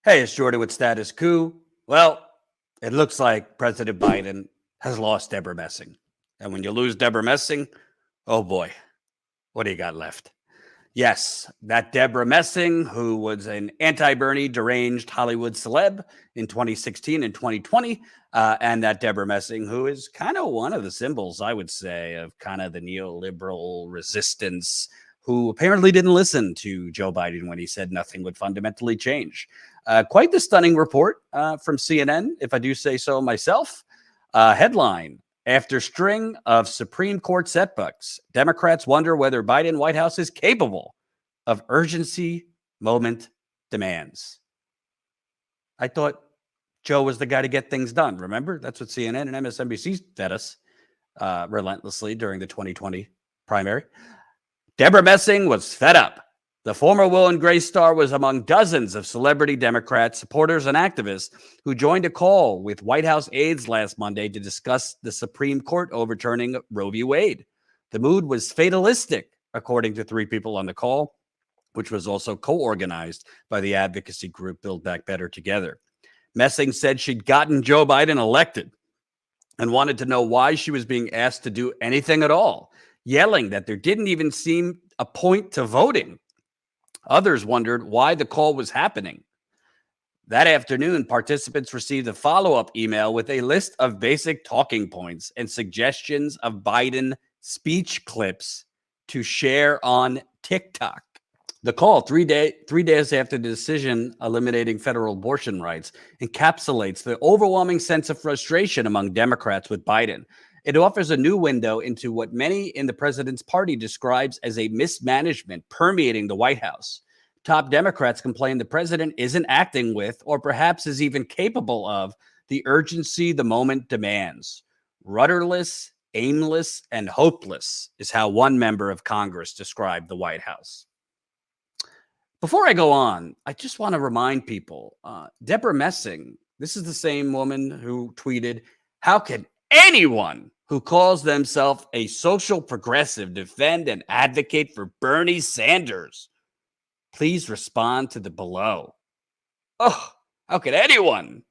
Hey, it's Jordan with Status Coup. Well, it looks like President Biden has lost Debra Messing. And when you lose Debra Messing, oh boy, what do you got left? Yes, that Debra Messing, who was an anti-Bernie deranged Hollywood celeb in 2016 and 2020, and that Debra Messing, who is kind of one of the symbols, I would say, of kind of the neoliberal resistance, who apparently didn't listen to Joe Biden when he said nothing would fundamentally change. Quite the stunning report from CNN, if I do say so myself. Headline: after string of Supreme Court setbacks, Democrats wonder whether Biden White House is capable of urgency moment demands. I thought Joe was the guy to get things done. Remember, that's what CNN and MSNBC fed us relentlessly during the 2020 primary. Debra Messing was fed up. The former Will and Grace star was among dozens of celebrity Democrats, supporters, and activists who joined a call with White House aides last Monday to discuss the Supreme Court overturning Roe v. Wade. The mood was fatalistic, according to three people on the call, which was also co-organized by the advocacy group Build Back Better Together. Messing said she'd gotten Joe Biden elected and wanted to know why she was being asked to do anything at all, yelling that there didn't even seem a point to voting. Others wondered why the call was happening. That afternoon, participants received a follow-up email with a list of basic talking points and suggestions of Biden speech clips to share on TikTok. The call, three days after the decision eliminating federal abortion rights, encapsulates the overwhelming sense of frustration among Democrats with Biden. It offers a new window into what many in the president's party describes as a mismanagement permeating the White House. Top Democrats complain the president isn't acting with, or perhaps is even capable of, the urgency the moment demands. Rudderless, aimless, and hopeless is how one member of Congress described the White House. Before I go on, I just want to remind people, Debra Messing, this is the same woman who tweeted, "How can anyone who calls themselves a social progressive defend and advocate for Bernie Sanders? Please respond to the below." Oh, how could anyone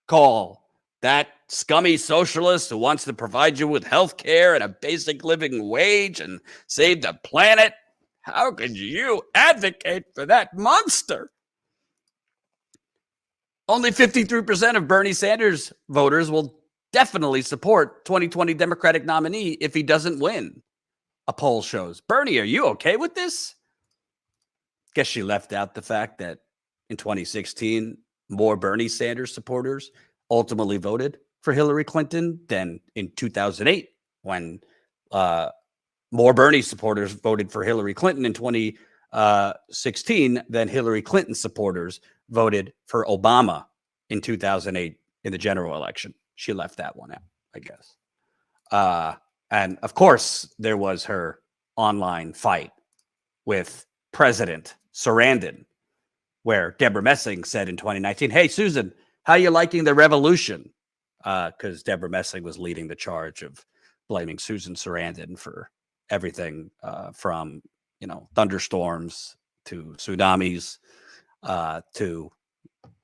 call that scummy socialist who wants to provide you with health care and a basic living wage and save the planet? How could you advocate for that monster? Only 53% of Bernie Sanders voters will definitely support 2020 Democratic nominee if he doesn't win, a poll shows. Bernie, are you okay with this? Guess she left out the fact that in 2016, more Bernie Sanders supporters ultimately voted for Hillary Clinton than in 2008, when more Bernie supporters voted for Hillary Clinton in 2016 than Hillary Clinton supporters voted for Obama in 2008 in the general election. She left that one out, I guess. And of course, there was her online fight with President Sarandon, where Debra Messing said in 2019, "Hey, Susan, how you liking the revolution?" Because Debra Messing was leading the charge of blaming Susan Sarandon for everything from, thunderstorms to tsunamis to,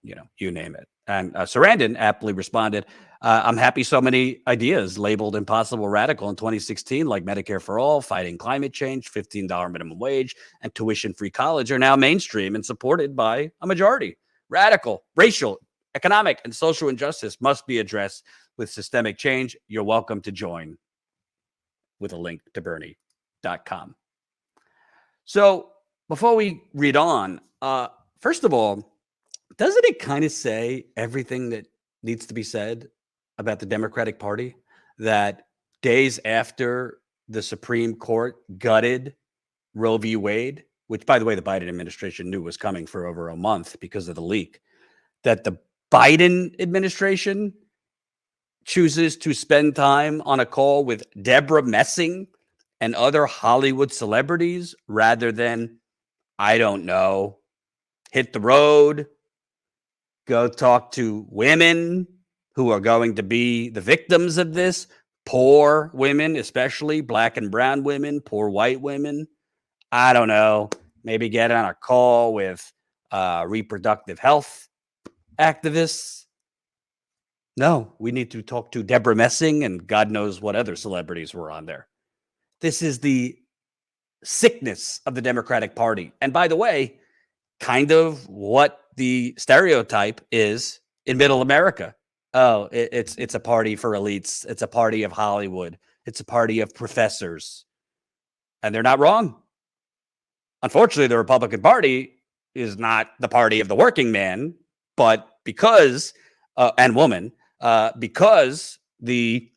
you name it. And Sarandon aptly responded, "I'm happy so many ideas labeled impossible radical in 2016, like Medicare for all, fighting climate change, $15 minimum wage, and tuition-free college are now mainstream and supported by a majority. Radical, racial, economic, and social injustice must be addressed with systemic change. You're welcome to join," with a link to Bernie.com. So before we read on, first of all, doesn't it kind of say everything that needs to be said about the Democratic Party, that days after the Supreme Court gutted Roe v. Wade, which, by the way, the Biden administration knew was coming for over a month because of the leak, that the Biden administration chooses to spend time on a call with Debra Messing and other Hollywood celebrities rather than, I don't know, hit the road, go talk to women who are going to be the victims of this, poor women, especially black and brown women, poor white women. I don't know, maybe get on a call with reproductive health activists. No, we need to talk to Debra Messing and God knows what other celebrities were on there. This is the sickness of the Democratic Party. And by the way, kind of what the stereotype is in middle America. Oh, it's a party for elites. It's a party of Hollywood. It's a party of professors. And they're not wrong. Unfortunately, the Republican Party is not the party of the working man, but because and woman, because the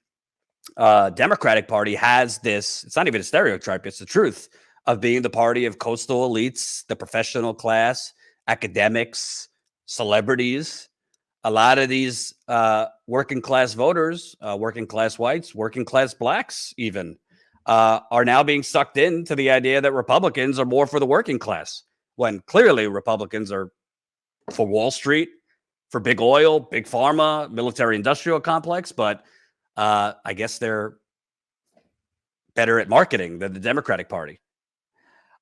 Democratic Party has this, it's not even a stereotype, it's the truth of being the party of coastal elites, the professional class, academics, celebrities. A lot of these working class voters, working class whites, working class blacks, even are now being sucked into the idea that Republicans are more for the working class, when clearly Republicans are for Wall Street, for big oil, big pharma, military industrial complex. But I guess they're better at marketing than the Democratic Party.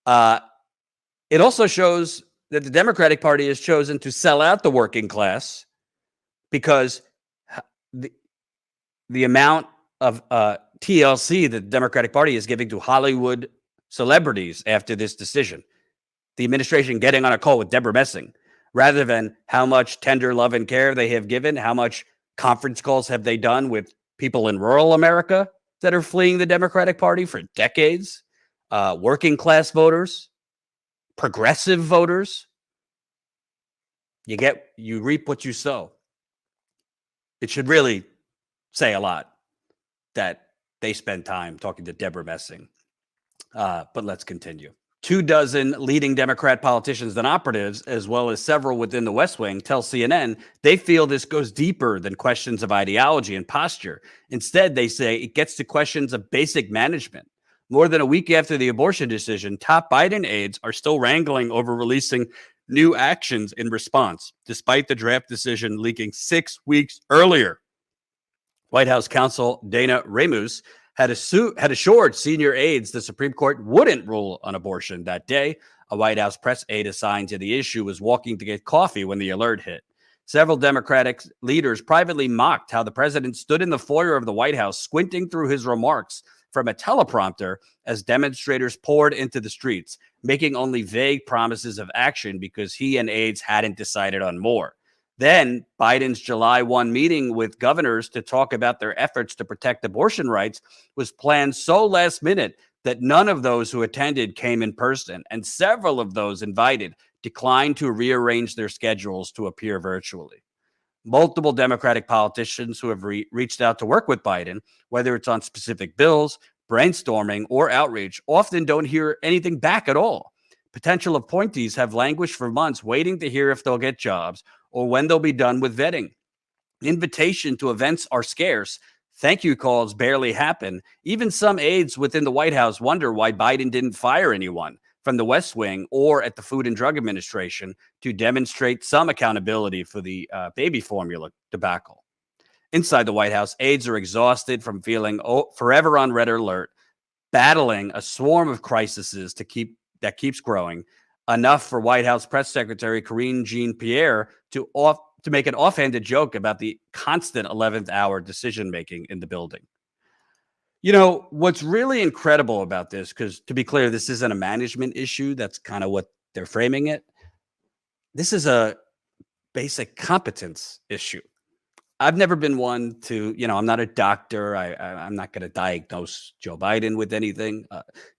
It also shows that the Democratic Party has chosen to sell out the working class because the amount of TLC that the Democratic Party is giving to Hollywood celebrities after this decision. The administration getting on a call with Debra Messing, rather than how much tender love and care they have given, how much conference calls have they done with people in rural America that are fleeing the Democratic Party for decades, working class voters, progressive voters. You reap what you sow. It should really say a lot that they spend time talking to Debra Messing. But let's continue. 24 leading Democrat politicians and operatives, as well as several within the West Wing, tell CNN they feel this goes deeper than questions of ideology and posture. Instead, they say it gets to questions of basic management. More than a week after the abortion decision, top Biden aides are still wrangling over releasing new actions in response, despite the draft decision leaking 6 weeks earlier. White House counsel Dana Remus had assured senior aides the Supreme Court wouldn't rule on abortion that day. A White House press aide assigned to the issue was walking to get coffee when the alert hit. Several Democratic leaders privately mocked how the president stood in the foyer of the White House, squinting through his remarks from a teleprompter as demonstrators poured into the streets, making only vague promises of action because he and aides hadn't decided on more. Then Biden's July 1 meeting with governors to talk about their efforts to protect abortion rights was planned so last minute that none of those who attended came in person, and several of those invited declined to rearrange their schedules to appear virtually. Multiple Democratic politicians who have reached out to work with Biden, whether it's on specific bills, brainstorming, or outreach, often don't hear anything back at all. Potential appointees have languished for months waiting to hear if they'll get jobs or when they'll be done with vetting. Invitation to events are scarce. Thank you calls barely happen. Even some aides within the White House wonder why Biden didn't fire anyone from the West Wing or at the Food and Drug Administration to demonstrate some accountability for the baby formula debacle. Inside the White House, aides are exhausted from feeling forever on red alert, battling a swarm of crises that keeps growing, enough for White House Press Secretary Karine Jean-Pierre to make an offhanded joke about the constant 11th hour decision-making in the building. You know, what's really incredible about this, because to be clear, this isn't a management issue. That's kind of what they're framing it. This is a basic competence issue. I've never been one to, I'm not a doctor. I'm not going to diagnose Joe Biden with anything.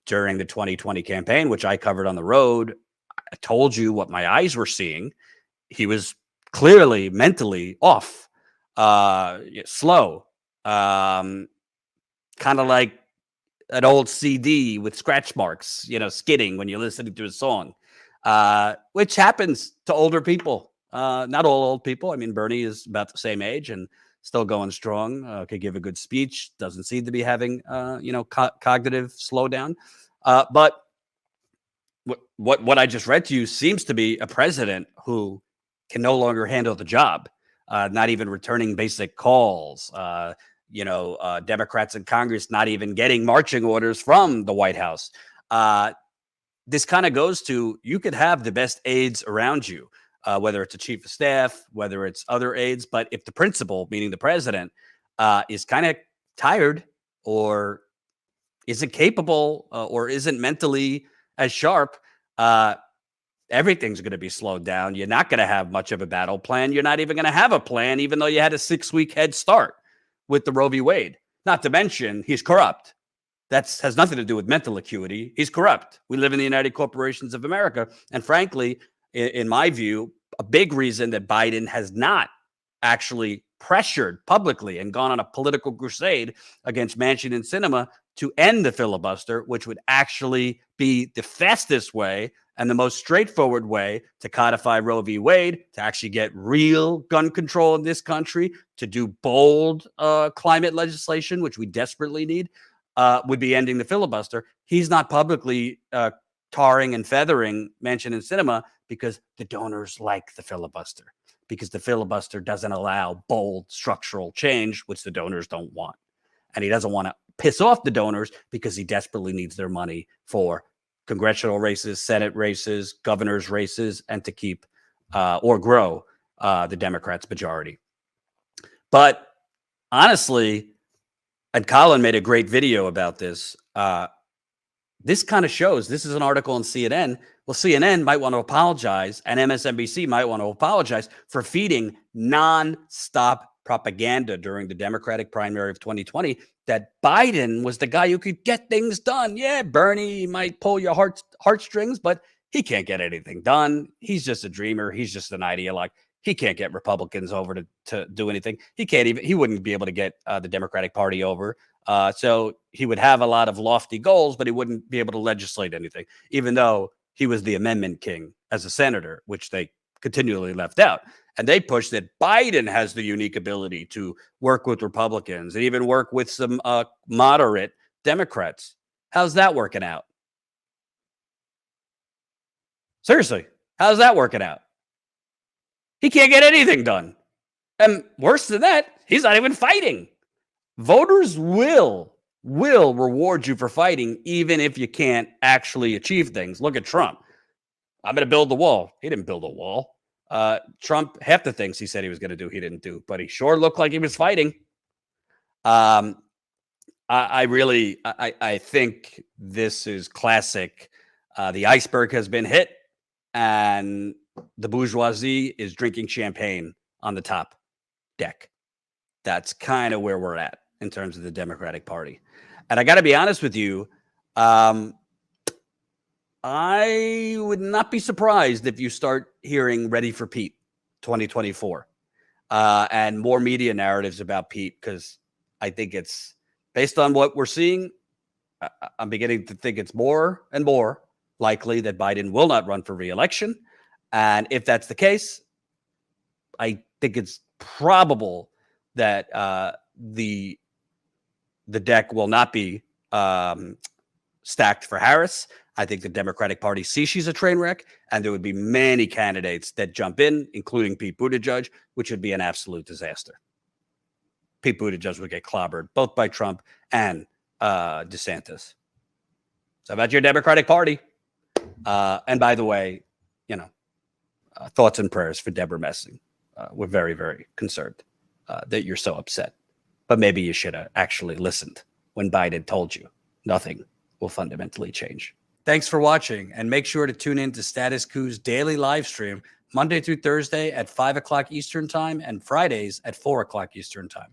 During the 2020 campaign, which I covered on the road, I told you what my eyes were seeing. He was clearly mentally off, slow, kind of like an old CD with scratch marks, skidding when you're listening to a song, which happens to older people. Not all old people. I mean, Bernie is about the same age and still going strong. Could give a good speech. Doesn't seem to be having, cognitive slowdown. But what I just read to you seems to be a president who can no longer handle the job, not even returning basic calls. Democrats in Congress not even getting marching orders from the White House. This kind of goes to, you could have the best aides around you. whether it's a chief of staff, whether it's other aides. But if the principal, meaning the president, is kind of tired or isn't capable or isn't mentally as sharp, everything's going to be slowed down. You're not going to have much of a battle plan. You're not even going to have a plan, even though you had a 6-week head start with the Roe v. Wade. Not to mention, he's corrupt. That has nothing to do with mental acuity. He's corrupt. We live in the United Corporations of America. And frankly, in my view, a big reason that Biden has not actually pressured publicly and gone on a political crusade against Manchin and Sinema to end the filibuster, which would actually be the fastest way and the most straightforward way to codify Roe v. Wade, to actually get real gun control in this country, to do bold climate legislation, which we desperately need, would be ending the filibuster. He's not publicly tarring and feathering Manchin and Sinema because the donors like the filibuster, because the filibuster doesn't allow bold structural change, which the donors don't want. And he doesn't want to piss off the donors because he desperately needs their money for congressional races, Senate races, governor's races, and to keep or grow the Democrats' majority. But honestly, and Colin made a great video about this, this kind of shows, this is an article on CNN. Well, CNN might want to apologize, and MSNBC might want to apologize for feeding nonstop propaganda during the Democratic primary of 2020 that Biden was the guy who could get things done. Yeah, Bernie might pull your heartstrings, but he can't get anything done. He's just a dreamer. He's just an ideologue. He can't get Republicans over to do anything. He wouldn't be able to get the Democratic Party over. So he would have a lot of lofty goals, but he wouldn't be able to legislate anything, even though he was the amendment king as a senator, which they continually left out. And they pushed that Biden has the unique ability to work with Republicans and even work with some moderate Democrats. How's that working out? Seriously, how's that working out? He can't get anything done. And worse than that, he's not even fighting. Voters will reward you for fighting, even if you can't actually achieve things. Look at Trump. I'm going to build the wall. He didn't build a wall. Trump, half the things he said he was going to do, he didn't do, but he sure looked like he was fighting. I think this is classic. The iceberg has been hit, and the bourgeoisie is drinking champagne on the top deck. That's kind of where we're at in terms of the Democratic Party. And I got to be honest with you, I would not be surprised if you start hearing Ready for Pete 2024 and more media narratives about Pete, because I think it's based on what we're seeing. I'm beginning to think it's more and more likely that Biden will not run for re-election. And if that's the case, I think it's probable that the deck will not be stacked for Harris. I think the Democratic Party sees she's a train wreck, and there would be many candidates that jump in, including Pete Buttigieg, which would be an absolute disaster. Pete Buttigieg would get clobbered both by Trump and DeSantis. So about your Democratic Party. And by the way, thoughts and prayers for Debra Messing. We're very, very concerned that you're so upset. But maybe you should have actually listened when Biden told you nothing will fundamentally change. Thanks for watching, and make sure to tune in to Status Coup's daily live stream Monday through Thursday at 5 o'clock Eastern Time and Fridays at 4 o'clock Eastern Time.